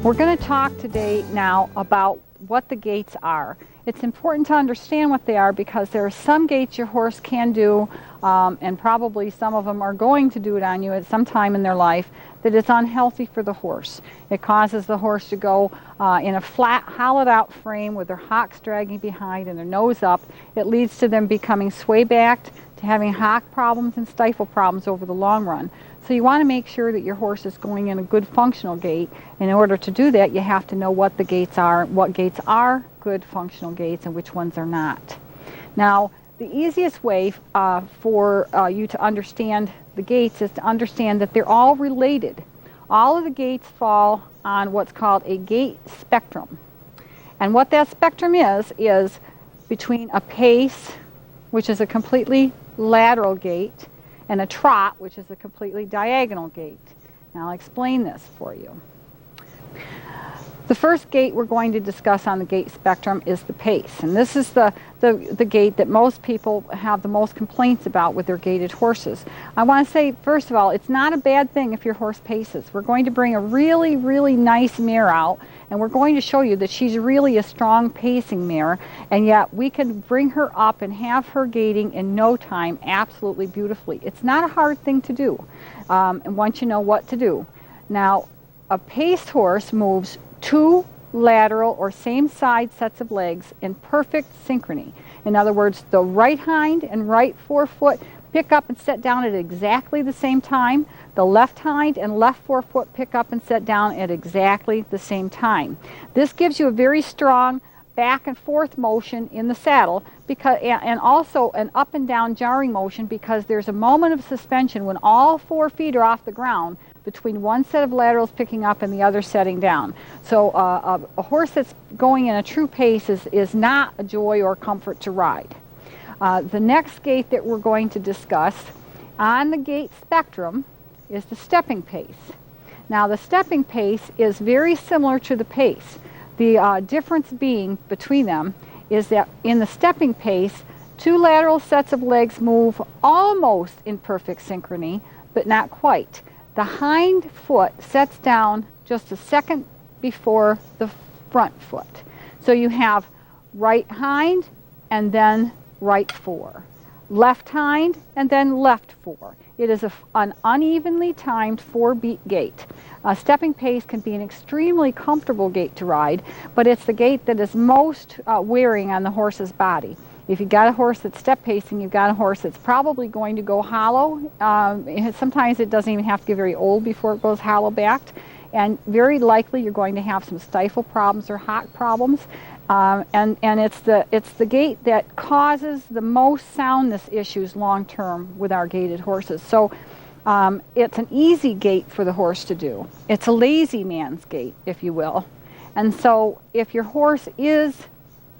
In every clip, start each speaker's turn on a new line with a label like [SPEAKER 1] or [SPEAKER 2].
[SPEAKER 1] We're going to talk today now about what the gaits are. It's important to understand what they are because there are some gaits your horse can do, and probably some of them are going to do it on you at some time in their life, that is unhealthy for the horse. It causes the horse to go in a flat, hollowed out frame with their hocks dragging behind and their nose up. It leads to them becoming sway-backed, to having hock problems and stifle problems over the long run. So you want to make sure that your horse is going in a good functional gait. In order to do that, you have to know what the gaits are, what gaits are good functional gaits and which ones are not. Now, the easiest way for you to understand the gaits is to understand that they're all related. All of the gaits fall on what's called a gait spectrum. And what that spectrum is between a pace, which is a completely lateral gait, and a trot, which is a completely diagonal gait. Now I'll explain this for you. The first gait we're going to discuss on the gait spectrum is the pace. And this is the gait that most people have the most complaints about with their gaited horses. I want to say, first of all, it's not a bad thing if your horse paces. We're going to bring a really, really nice mare out, and we're going to show you that she's really a strong pacing mare, and yet we can bring her up and have her gaiting in no time absolutely beautifully. It's not a hard thing to do, and once you know what to do. Now, a paced horse moves two lateral or same side sets of legs in perfect synchrony. In other words, the right hind and right forefoot pick up and set down at exactly the same time. The left hind and left forefoot pick up and set down at exactly the same time. This gives you a very strong back and forth motion in the saddle, because, and also an up and down jarring motion, because there's a moment of suspension when all 4 feet are off the ground between one set of laterals picking up and the other setting down. So a horse that's going in a true pace is not a joy or comfort to ride. The next gait that we're going to discuss on the gait spectrum is the stepping pace. Now the stepping pace is very similar to the pace. The difference being between them is that in the stepping pace, 2 lateral sets of legs move almost in perfect synchrony, but not quite. The hind foot sets down just a second before the front foot. So you have right hind and then right fore, left hind and then left fore. It is an unevenly timed 4-beat gait. Stepping pace can be an extremely comfortable gait to ride, but it's the gait that is most wearing on the horse's body. If you've got a horse that's step pacing, you've got a horse that's probably going to go hollow. Sometimes it doesn't even have to get very old before it goes hollow backed. And very likely you're going to have some stifle problems or hock problems. And it's the gait that causes the most soundness issues long term with our gaited horses. So it's an easy gait for the horse to do. It's a lazy man's gait, if you will. And so if your horse is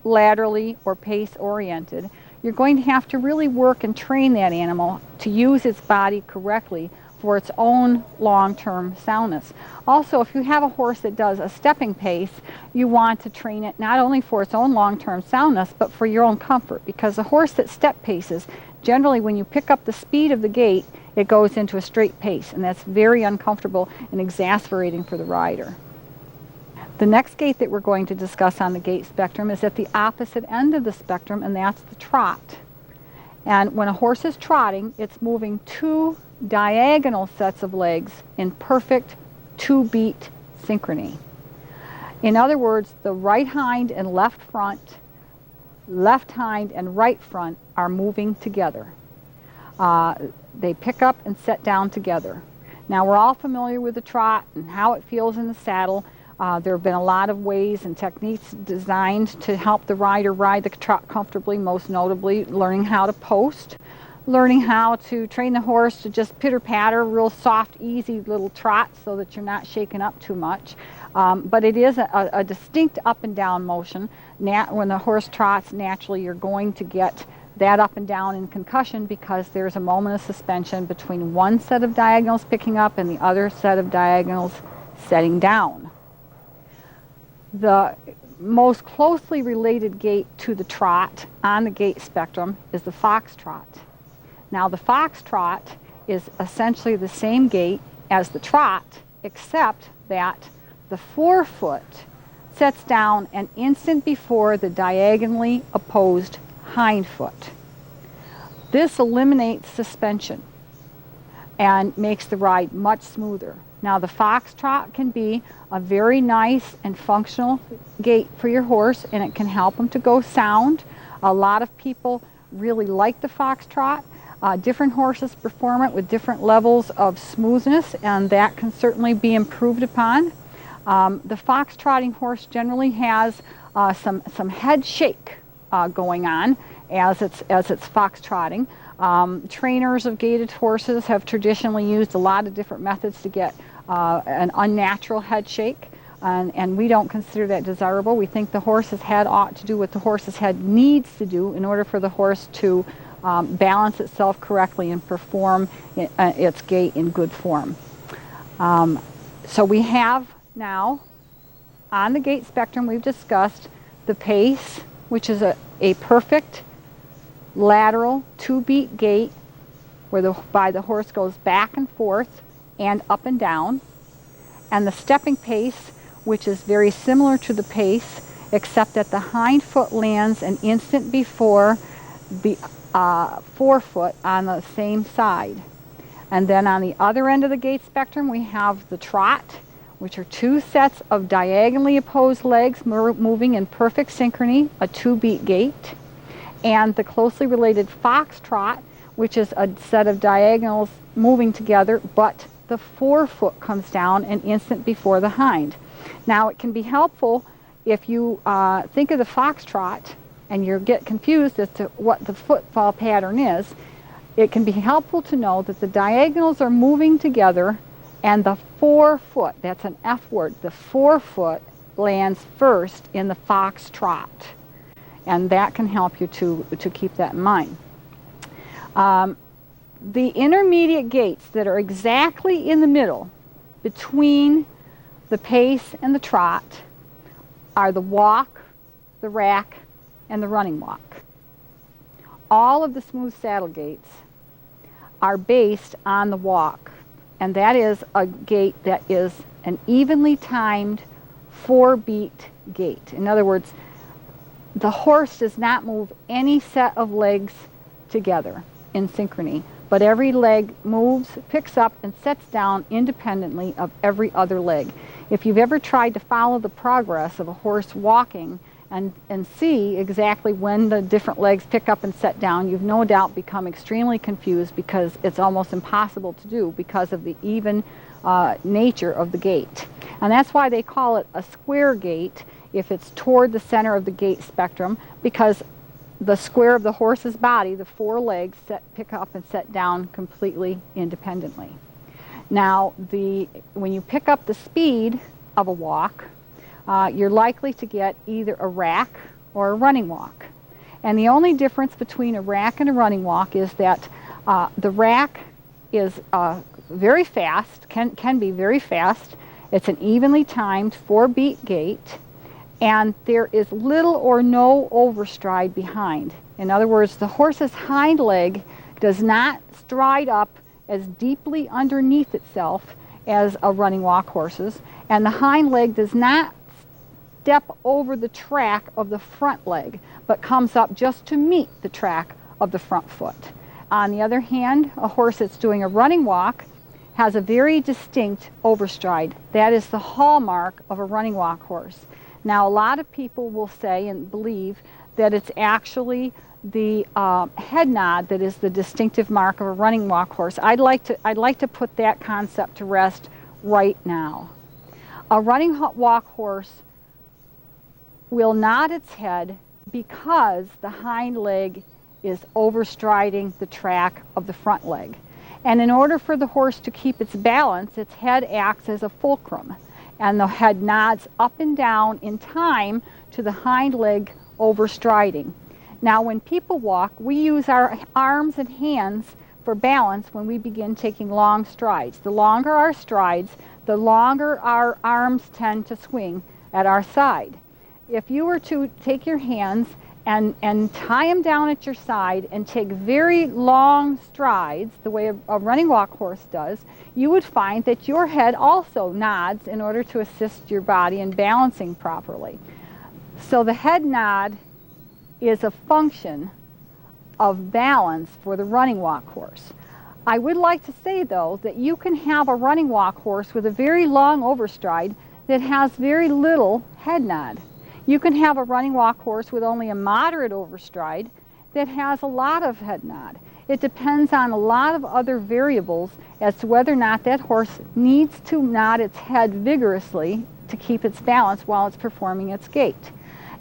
[SPEAKER 1] laterally or pace oriented, you're going to have to really work and train that animal to use its body correctly for its own long-term soundness. Also, if you have a horse that does a stepping pace, you want to train it not only for its own long-term soundness, but for your own comfort, because a horse that step paces, generally when you pick up the speed of the gait, it goes into a straight pace, and that's very uncomfortable and exasperating for the rider. The next gait that we're going to discuss on the gait spectrum is at the opposite end of the spectrum, and that's the trot. And when a horse is trotting, it's moving 2 diagonal sets of legs in perfect 2-beat synchrony. In other words, the right hind and left front, left hind and right front are moving together. They pick up and set down together. Now we're all familiar with the trot and how it feels in the saddle. There have been a lot of ways and techniques designed to help the rider ride the trot comfortably, most notably learning how to post, learning how to train the horse to just pitter-patter, real soft, easy little trots so that you're not shaken up too much. But it is a distinct up and down motion. When the horse trots, naturally you're going to get that up and down in concussion because there's a moment of suspension between one set of diagonals picking up and the other set of diagonals setting down. The most closely related gait to the trot on the gait spectrum is the foxtrot. Now the foxtrot is essentially the same gait as the trot, except that the forefoot sets down an instant before the diagonally opposed hind foot. This eliminates suspension and makes the ride much smoother. Now, the foxtrot can be a very nice and functional gait for your horse, and it can help them to go sound. A lot of people really like the foxtrot. Different horses perform it with different levels of smoothness, and that can certainly be improved upon. The fox-trotting horse generally has some head shake going on as it's fox-trotting. Trainers of gaited horses have traditionally used a lot of different methods to get an unnatural head shake, and we don't consider that desirable. We think the horse's head ought to do what the horse's head needs to do in order for the horse to balance itself correctly and perform its gait in good form. So we have now, on the gait spectrum, we've discussed the pace, which is a perfect lateral 2-beat gait where the horse goes back and forth and up and down, and the stepping pace, which is very similar to the pace except that the hind foot lands an instant before the forefoot on the same side. And then on the other end of the gait spectrum, we have the trot, which are 2 sets of diagonally opposed legs moving in perfect synchrony, a 2-beat gait, and the closely related foxtrot, which is a set of diagonals moving together, but the forefoot comes down an instant before the hind. Now, it can be helpful if you think of the foxtrot and you get confused as to what the footfall pattern is. It can be helpful to know that the diagonals are moving together and the forefoot, that's an F word, the forefoot lands first in the foxtrot. And that can help you to keep that in mind. The intermediate gaits that are exactly in the middle between the pace and the trot are the walk, the rack, and the running walk. All of the smooth saddle gaits are based on the walk, and that is a gait that is an evenly timed 4-beat gait. In other words, the horse does not move any set of legs together in synchrony, but every leg moves, picks up, and sets down independently of every other leg. If you've ever tried to follow the progress of a horse walking and see exactly when the different legs pick up and set down, you've no doubt become extremely confused because it's almost impossible to do because of the even nature of the gait. And that's why they call it a square gait if it's toward the center of the gait spectrum, because the square of the horse's body, the 4 legs, pick up and set down completely independently. Now, when you pick up the speed of a walk, you're likely to get either a rack or a running walk. And the only difference between a rack and a running walk is that the rack is very fast, can be very fast. It's an evenly timed 4-beat gait, and there is little or no overstride behind. In other words, the horse's hind leg does not stride up as deeply underneath itself as a running walk horse's, and the hind leg does not step over the track of the front leg, but comes up just to meet the track of the front foot. On the other hand, a horse that's doing a running walk has a very distinct overstride. That is the hallmark of a running walk horse. Now, a lot of people will say and believe that it's actually the head nod that is the distinctive mark of a running walk horse. I'd like to put that concept to rest right now. A running walk horse will nod its head because the hind leg is overstriding the track of the front leg. And in order for the horse to keep its balance, its head acts as a fulcrum, and the head nods up and down in time to the hind leg overstriding. Now, when people walk, we use our arms and hands for balance when we begin taking long strides. The longer our strides, the longer our arms tend to swing at our side. If you were to take your hands and tie them down at your side and take very long strides, the way a running walk horse does, you would find that your head also nods in order to assist your body in balancing properly. So the head nod is a function of balance for the running walk horse. I would like to say, though, that you can have a running walk horse with a very long overstride that has very little head nod. You can have a running walk horse with only a moderate overstride that has a lot of head nod. It depends on a lot of other variables as to whether or not that horse needs to nod its head vigorously to keep its balance while it's performing its gait.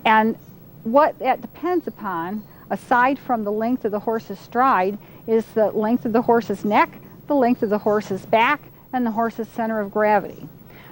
[SPEAKER 1] And what that depends upon, aside from the length of the horse's stride, is the length of the horse's neck, the length of the horse's back, and the horse's center of gravity.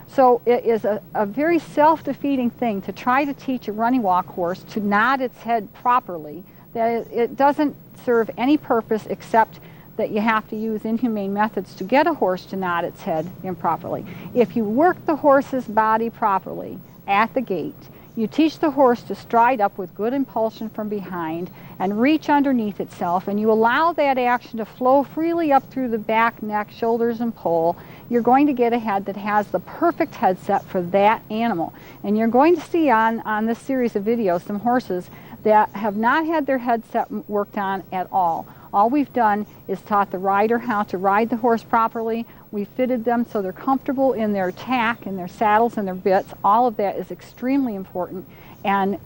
[SPEAKER 1] So it is a very self-defeating thing to try to teach a running walk horse to nod its head properly. That it doesn't serve any purpose except that you have to use inhumane methods to get a horse to nod its head improperly. If you work the horse's body properly at the gait, you teach the horse to stride up with good impulsion from behind and reach underneath itself, and you allow that action to flow freely up through the back, neck, shoulders, and poll, you're going to get a head that has the perfect headset for that animal. And you're going to see on this series of videos some horses that have not had their headset worked on at all. All we've done is taught the rider how to ride the horse properly. We fitted them so they're comfortable in their tack, in their saddles, and their bits. All of that is extremely important. And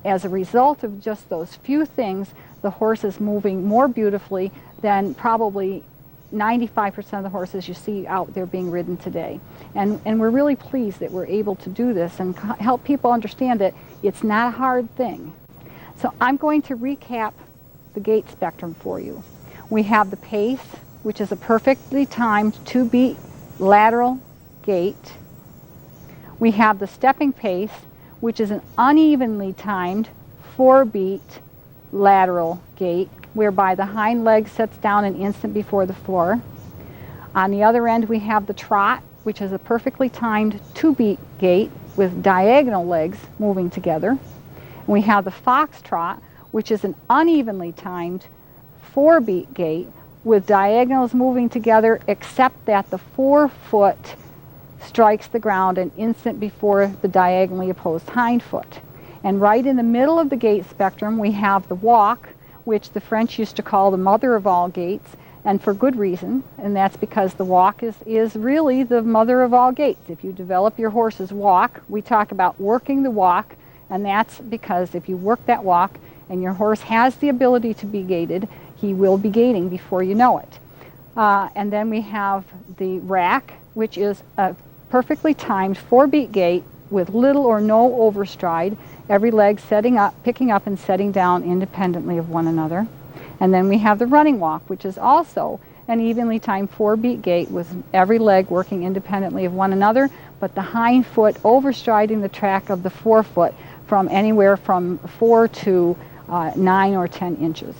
[SPEAKER 1] as a result of just those few things, the horse is moving more beautifully than probably 95% of the horses you see out there being ridden today. And we're really pleased that we're able to do this and help people understand that it's not a hard thing. So I'm going to recap the gait spectrum for you. We have the pace, which is a perfectly timed 2-beat lateral gait. We have the stepping pace, which is an unevenly timed 4-beat lateral gait, whereby the hind leg sets down an instant before the floor. On the other end, we have the trot, which is a perfectly timed 2-beat gait with diagonal legs moving together. And we have the foxtrot, which is an unevenly timed 4-beat gait with diagonals moving together, except that the forefoot strikes the ground an instant before the diagonally opposed hind foot. And right in the middle of the gait spectrum, we have the walk, which the French used to call the mother of all gaits, and for good reason, and that's because the walk is really the mother of all gaits. If you develop your horse's walk, we talk about working the walk, and that's because if you work that walk and your horse has the ability to be gaited, he will be gaiting before you know it. And then we have the rack, which is a perfectly timed 4-beat gait with little or no overstride, every leg picking up and setting down independently of one another. And then we have the running walk, which is also an evenly timed 4-beat gait with every leg working independently of one another, but the hind foot overstriding the track of the forefoot from anywhere from 4 to 9 or 10 inches.